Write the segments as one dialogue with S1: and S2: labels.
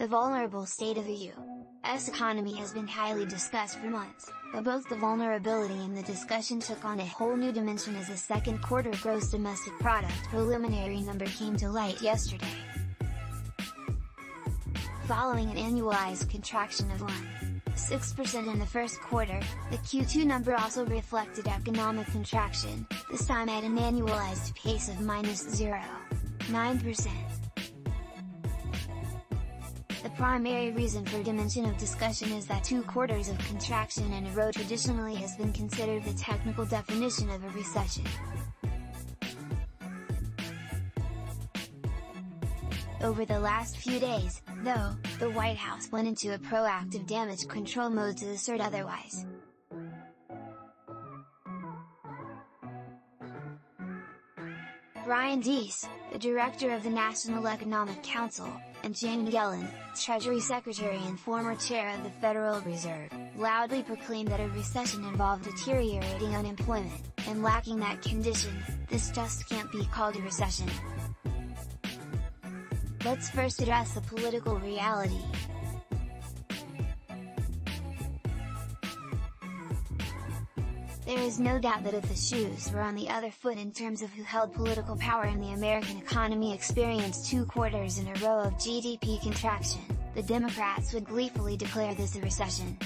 S1: The vulnerable state of the U.S. economy has been highly discussed for months, but both the vulnerability and the discussion took on a whole new dimension as the second quarter gross domestic product preliminary number came to light yesterday. Following an annualized contraction of 1.6% in the first quarter, the Q2 number also reflected economic contraction, this time at an annualized pace of -0.9%. The primary reason for dimension of discussion is that 2 quarters of contraction in a row traditionally has been considered the technical definition of a recession. Over the last few days, though, the White House went into a proactive damage control mode to assert otherwise. Deese, the director of the National Economic Council, and Janet Yellen, Treasury Secretary and former chair of the Federal Reserve, loudly proclaimed that a recession involved deteriorating unemployment, and lacking that condition, this just can't be called a recession. Let's first address the political reality. There is no doubt that if the shoes were on the other foot in terms of who held political power and the American economy experienced 2 quarters in a row of GDP contraction, the Democrats would gleefully declare this a recession.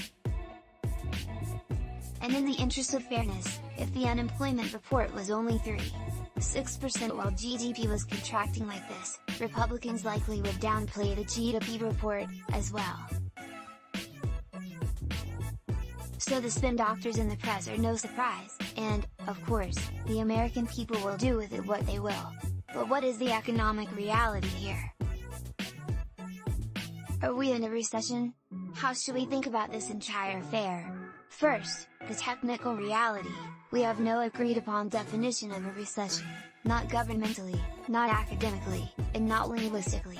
S1: And in the interest of fairness, if the unemployment report was only 3.6% while GDP was contracting like this, Republicans likely would downplay the GDP report, as well. So the spin doctors in the press are no surprise, and, of course, the American people will do with it what they will. But what is the economic reality here? Are we in a recession? How should we think about this entire affair? First, the technical reality: we have no agreed upon definition of a recession, not governmentally, not academically, and not linguistically.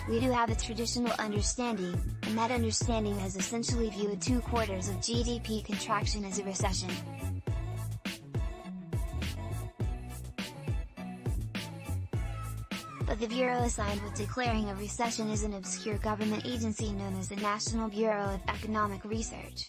S1: We do have a traditional understanding, and that understanding has essentially viewed 2 quarters of GDP contraction as a recession. But the bureau assigned with declaring a recession is an obscure government agency known as the National Bureau of Economic Research.